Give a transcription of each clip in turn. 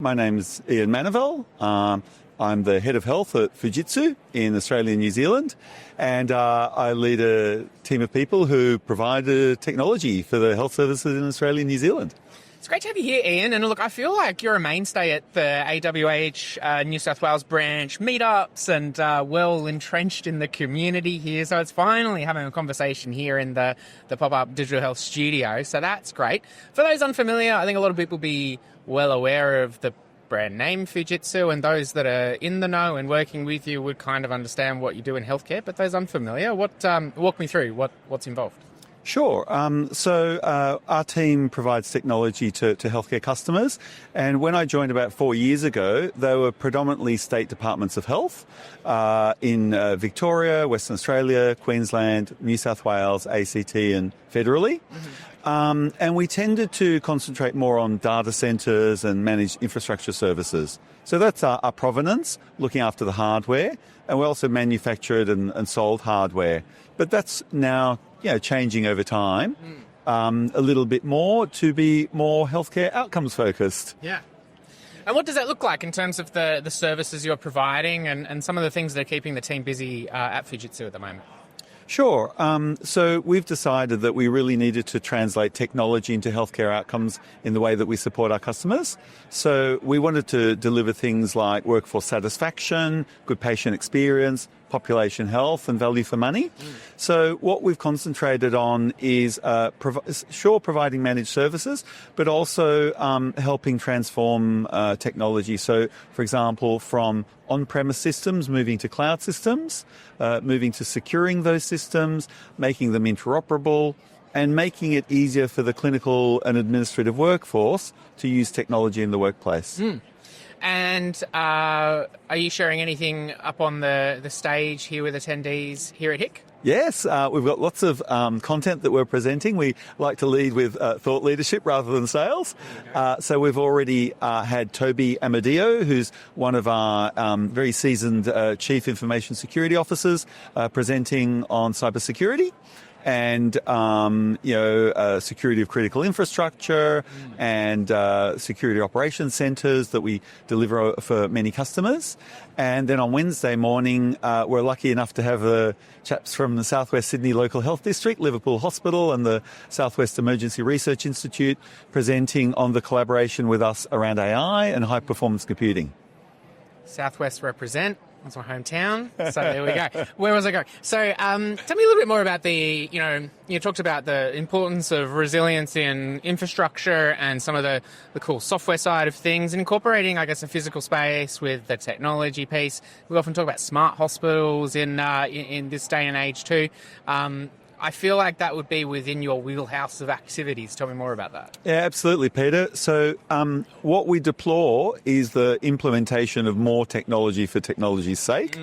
My name's Ian Manovel. I'm the head of health at Fujitsu in Australia and New Zealand, and I lead a team of people who provide technology for the health services in Australia and New Zealand. It's great to have you here, Ian. And look, I feel like you're a mainstay at the AWH New South Wales branch meetups and well entrenched in the community here. So it's finally having a conversation here in the pop-up digital health studio. So that's great. For those unfamiliar, I think a lot of people will be well aware of the brand name Fujitsu, and those that are in the know and working with you would kind of understand what you do in healthcare. But those unfamiliar, walk me through what's involved. Sure. So our team provides technology to healthcare customers. And when I joined about 4 years ago, they were predominantly state departments of health in Victoria, Western Australia, Queensland, New South Wales, ACT and federally. Mm-hmm. And we tended to concentrate more on data centres and managed infrastructure services. So that's our provenance, looking after the hardware. And we also manufactured and sold hardware. But that's now changing over time a little bit more to be more healthcare outcomes focused. Yeah. And what does that look like in terms of the services you're providing and some of the things that are keeping the team busy at Fujitsu at the moment? Sure. So we've decided that we really needed to translate technology into healthcare outcomes in the way that we support our customers. So we wanted to deliver things like workforce satisfaction, good patient experience, population health and value for money. So what we've concentrated on is providing managed services, but also helping transform technology. So, for example, from on-premise systems moving to cloud systems, moving to securing those systems, making them interoperable, and making it easier for the clinical and administrative workforce to use technology in the workplace. And are you sharing anything up on the stage here with attendees here at HIC? Yes, we've got lots of content that we're presenting. We like to lead with thought leadership rather than sales. So we've already had Toby Amadeo, who's one of our very seasoned Chief Information Security Officers, presenting on cybersecurity. And, security of critical infrastructure and security operations centres that we deliver for many customers. And then on Wednesday morning, we're lucky enough to have the chaps from the Southwest Sydney Local Health District, Liverpool Hospital and the Southwest Emergency Research Institute presenting on the collaboration with us around AI and high-performance computing. Southwest represent. That's my hometown. So there we go. Where was I going? So tell me a little bit more about you talked about the importance of resilience in infrastructure and some of the cool software side of things, and incorporating, I guess, a physical space with the technology piece. We often talk about smart hospitals in this day and age too. I feel like that would be within your wheelhouse of activities. Tell me more about that. Yeah, absolutely, Peter. So what we deplore is the implementation of more technology for technology's sake.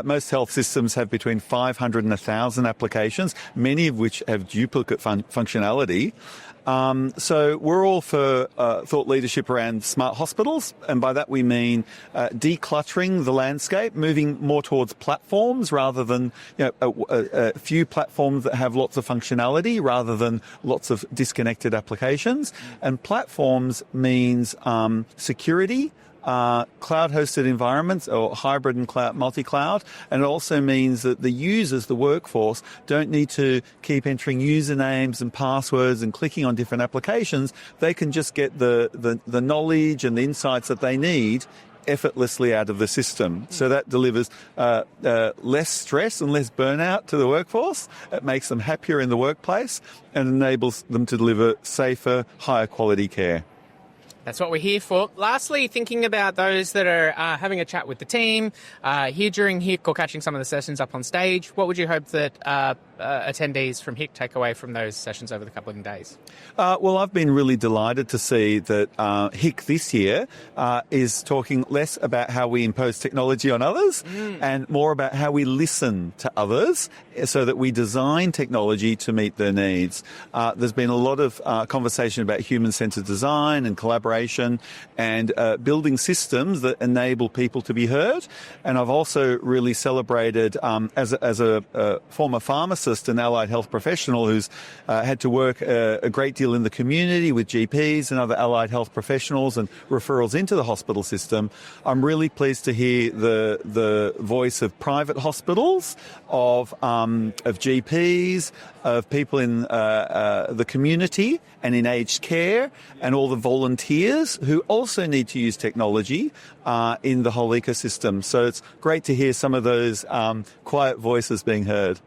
Most health systems have between 500 and 1,000 applications, many of which have duplicate functionality. So we're all for thought leadership around smart hospitals, and by that we mean decluttering the landscape, moving more towards platforms rather than a few platforms that have lots of functionality rather than lots of disconnected applications. And platforms means security, cloud-hosted environments or hybrid and cloud, multi-cloud, and it also means that the users, the workforce, don't need to keep entering usernames and passwords and clicking on different applications. They can just get the knowledge and the insights that they need effortlessly out of the system. So that delivers less stress and less burnout to the workforce. It makes them happier in the workplace and enables them to deliver safer, higher quality care. That's what we're here for. Lastly, thinking about those that are having a chat with the team here during HIC or catching some of the sessions up on stage, what would you hope that attendees from HIC take away from those sessions over the couple of days? Well, I've been really delighted to see that HIC this year is talking less about how we impose technology on others and more about how we listen to others so that we design technology to meet their needs. There's been a lot of conversation about human-centered design and collaboration and building systems that enable people to be heard. And I've also really celebrated, as a former pharmacist, pharmacist and allied health professional who's had to work a great deal in the community with GPs and other allied health professionals and referrals into the hospital system, I'm really pleased to hear the voice of private hospitals, of GPs, of people in the community and in aged care, and all the volunteers who also need to use technology in the whole ecosystem. So it's great to hear some of those quiet voices being heard.